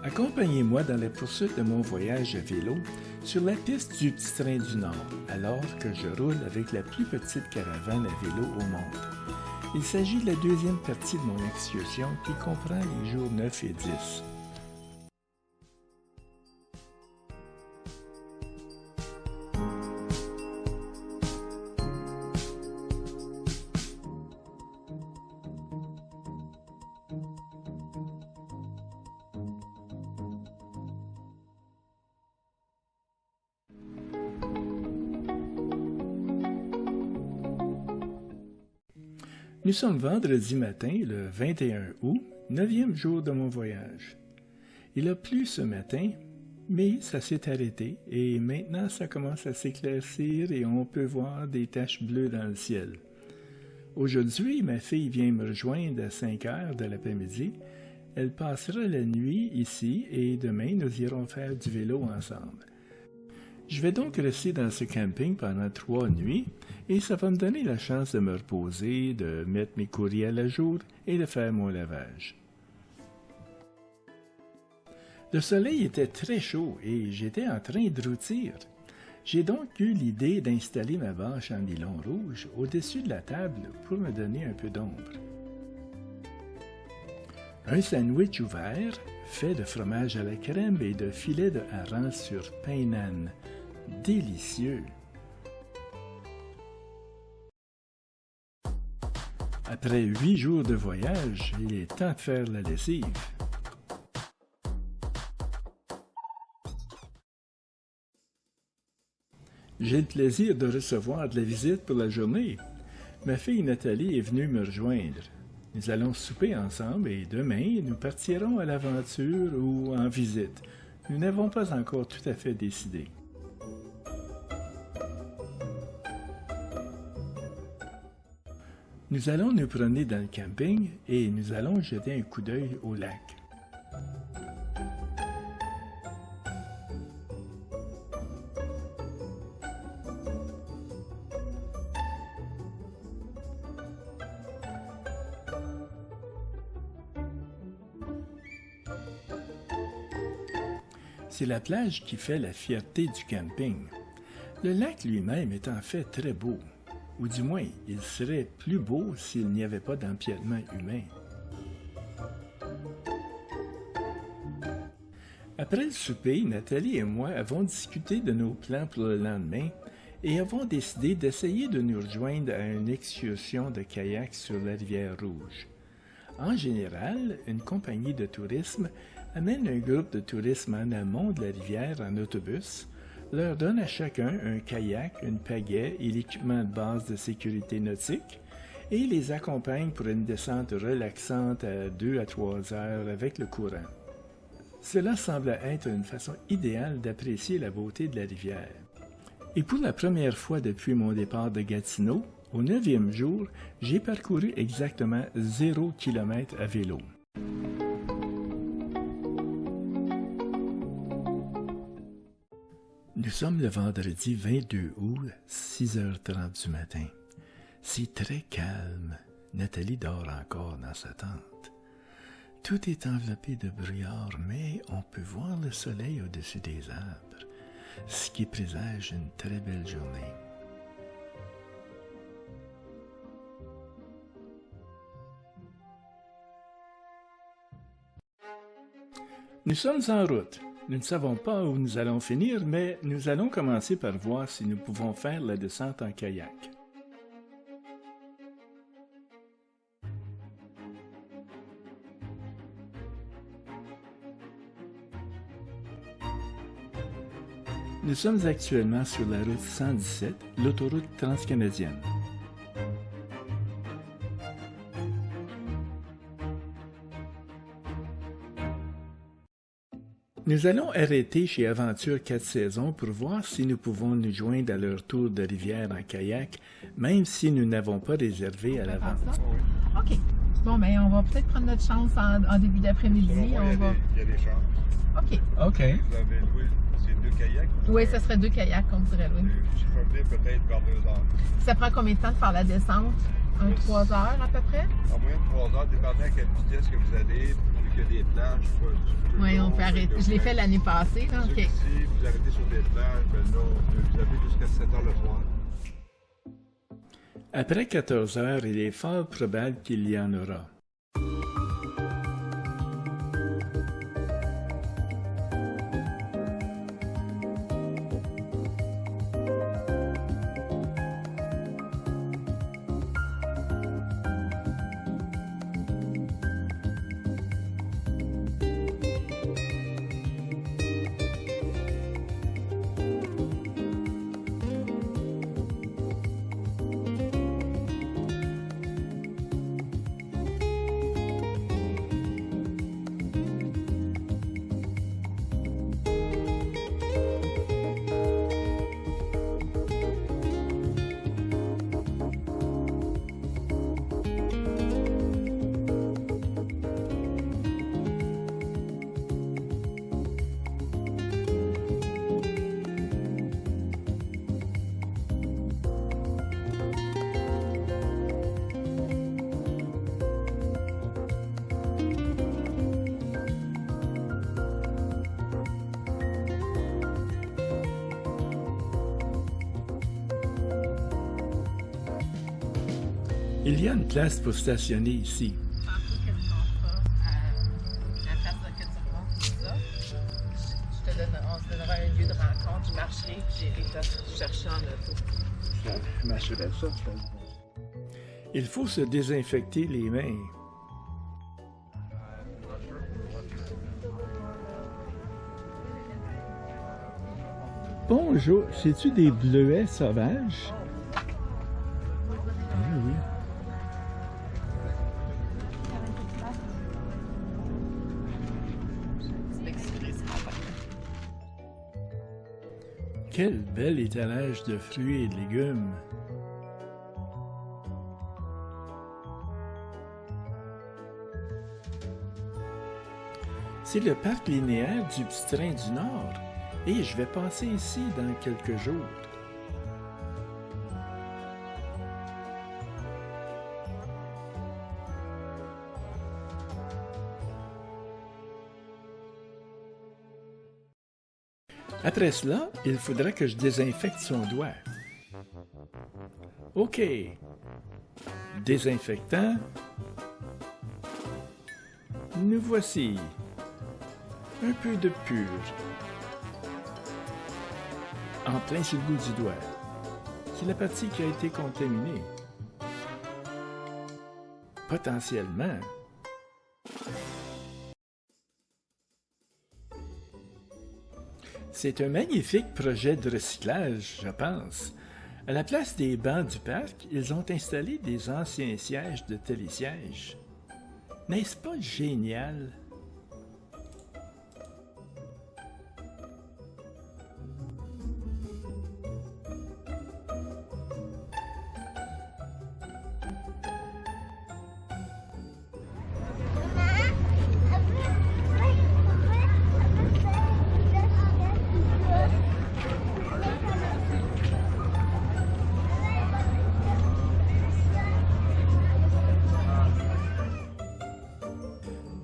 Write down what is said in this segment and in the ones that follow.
Accompagnez-moi dans la poursuite de mon voyage à vélo sur la piste du Petit Train du Nord, alors que je roule avec la plus petite caravane à vélo au monde. Il s'agit de la deuxième partie de mon excursion qui comprend les jours 9 et 10. Nous sommes vendredi matin, le 21 août, 9e jour de mon voyage. Il a plu ce matin, mais ça s'est arrêté et maintenant ça commence à s'éclaircir et on peut voir des taches bleues dans le ciel. Aujourd'hui, ma fille vient me rejoindre à 5 heures de l'après-midi. Elle passera la nuit ici et demain nous irons faire du vélo ensemble. Je vais donc rester dans ce camping pendant 3 nuits et ça va me donner la chance de me reposer, de mettre mes courriels à jour et de faire mon lavage. Le soleil était très chaud et j'étais en train de rôtir. J'ai donc eu l'idée d'installer ma bâche en nylon rouge au-dessus de la table pour me donner un peu d'ombre. Un sandwich ouvert, fait de fromage à la crème et de filets de hareng sur pain nan. Délicieux! Après 8 jours de voyage, il est temps de faire la lessive. J'ai le plaisir de recevoir de la visite pour la journée. Ma fille Nathalie est venue me rejoindre. Nous allons souper ensemble et demain, nous partirons à l'aventure ou en visite. Nous n'avons pas encore tout à fait décidé. Nous allons nous promener dans le camping et nous allons jeter un coup d'œil au lac. C'est la plage qui fait la fierté du camping. Le lac lui-même est en fait très beau. Ou du moins, il serait plus beau s'il n'y avait pas d'empiètement humain. Après le souper, Nathalie et moi avons discuté de nos plans pour le lendemain et avons décidé d'essayer de nous rejoindre à une excursion de kayak sur la rivière Rouge. En général, une compagnie de tourisme amène un groupe de tourisme en amont de la rivière en autobus, leur donne à chacun un kayak, une pagaie et l'équipement de base de sécurité nautique et les accompagne pour une descente relaxante à 2 à 3 heures avec le courant. Cela semble être une façon idéale d'apprécier la beauté de la rivière. Et pour la première fois depuis mon départ de Gatineau, au 9e jour, j'ai parcouru exactement 0 km à vélo. Nous sommes le vendredi 22 août, 6h30 du matin. C'est très calme. Nathalie dort encore dans sa tente. Tout est enveloppé de brouillard, mais on peut voir le soleil au-dessus des arbres, ce qui présage une très belle journée. Nous sommes en route. Nous ne savons pas où nous allons finir, mais nous allons commencer par voir si nous pouvons faire la descente en kayak. Nous sommes actuellement sur la route 117, l'autoroute transcanadienne. Nous allons arrêter chez Aventure 4 Saisons pour voir si nous pouvons nous joindre à leur tour de rivière en kayak, même si nous n'avons pas réservé à l'avance. OK. Bon, ben on va peut-être prendre notre chance en début d'après-midi. Il y a des chances. OK. OK. Vous avez loué, c'est 2 kayaks? Oui, ça serait 2 kayaks qu'on dirait louer. Je peux venir peut-être vers 2 heures. Ça prend combien de temps de faire la descente? 3 heures à peu près? En moyenne 3 heures, dépendant à quelle vitesse que vous allez. qu'il y a des plages, Oui, on peut arrêter. Je l'ai fait l'année passée, là. OK. Si vous arrêtez sur des plages, ben là, vous avez jusqu'à 7 heures le soir. Après 14 heures, il est fort probable qu'il y en aura. Il y a une place pour stationner ici. Tantôt que tu montes pas à la place que tu remontes tout ça, on se donnera un lieu de rencontre. Je marcherai et j'irai te chercher en auto. Je m'achèterais ça, je pense. Il faut se désinfecter les mains. Bonjour, c'est-tu des bleuets sauvages? Ah oui. Quel bel étalage de fruits et de légumes! C'est le parc linéaire du Petit Train du Nord et je vais passer ici dans quelques jours. Après cela, il faudra que je désinfecte son doigt. OK. Désinfectant. Nous voici. Un peu de pur. En plein sur le bout du doigt. C'est la partie qui a été contaminée. Potentiellement. C'est un magnifique projet de recyclage, je pense. À la place des bancs du parc, ils ont installé des anciens sièges de télésièges. N'est-ce pas génial?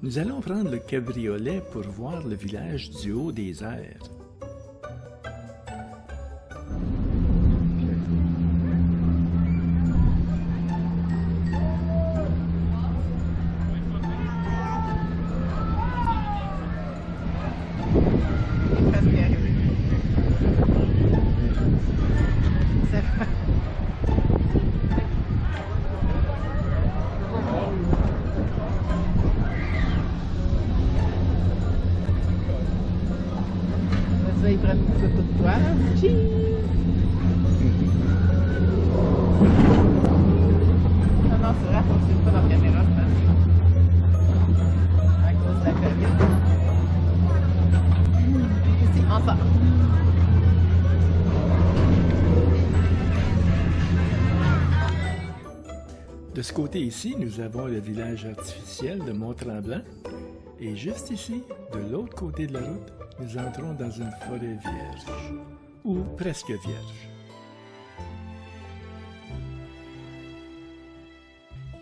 Nous allons prendre le cabriolet pour voir le village du haut des airs. Ils prennent une photo de toi. Non, non, c'est vrai, on ne filme pas dans la caméra, ça. À cause de la COVID. Ici, on sort. De ce côté ici, nous avons le village artificiel de Mont-Tremblant. Et juste ici, de l'autre côté de la route, nous entrons dans une forêt vierge, ou presque vierge.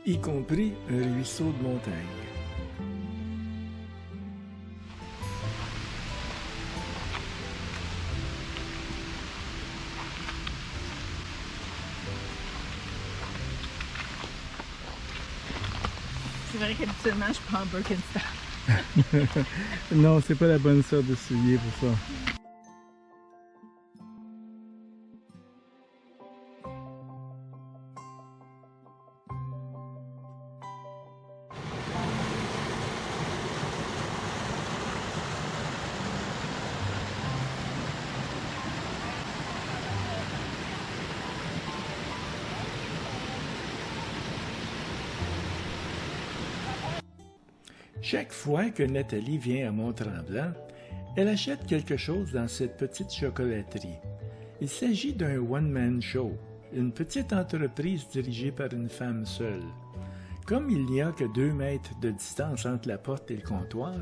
Y compris un ruisseau de montagne. c'est vrai qu'habituellement, je prends un Birkenstock. Non, c'est pas la bonne sorte de soulier pour ça. Chaque fois que Nathalie vient à Mont-Tremblant, elle achète quelque chose dans cette petite chocolaterie. Il s'agit d'un one-man show, une petite entreprise dirigée par une femme seule. Comme il n'y a que 2 mètres de distance entre la porte et le comptoir,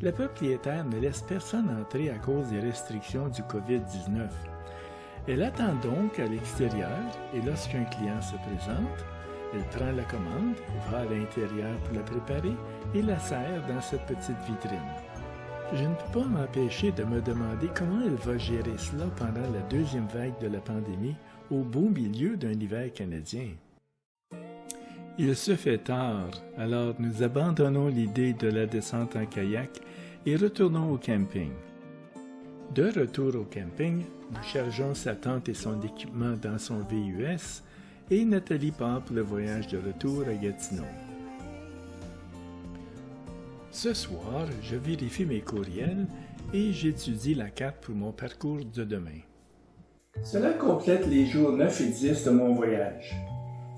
la propriétaire ne laisse personne entrer à cause des restrictions du COVID-19. Elle attend donc à l'extérieur et lorsqu'un client se présente, elle prend la commande, va à l'intérieur pour la préparer et la sert dans cette petite vitrine. Je ne peux pas m'empêcher de me demander comment elle va gérer cela pendant la 2e vague de la pandémie au beau milieu d'un hiver canadien. Il se fait tard, alors nous abandonnons l'idée de la descente en kayak et retournons au camping. De retour au camping, nous chargeons sa tente et son équipement dans son VUS et Nathalie part pour le voyage de retour à Gatineau. Ce soir, je vérifie mes courriels et j'étudie la carte pour mon parcours de demain. Cela complète les jours 9 et 10 de mon voyage.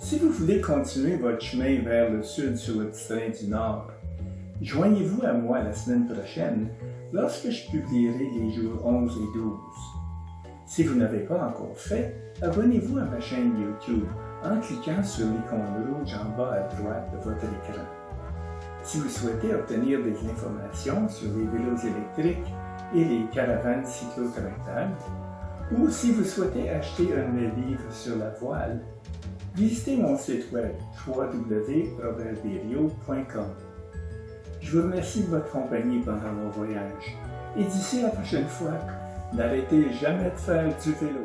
Si vous voulez continuer votre chemin vers le sud sur le petit train du Nord, joignez-vous à moi la semaine prochaine lorsque je publierai les jours 11 et 12. Si vous n'avez pas encore fait, abonnez-vous à ma chaîne YouTube en cliquant sur l'icône rouge en bas à droite de votre écran. Si vous souhaitez obtenir des informations sur les vélos électriques et les caravanes cyclotractables, ou si vous souhaitez acheter un de mes livres sur la voile, visitez mon site web www.robertberriot.com. Je vous remercie de votre compagnie pendant mon voyage et d'ici la prochaine fois, n'arrêtez jamais de faire du vélo.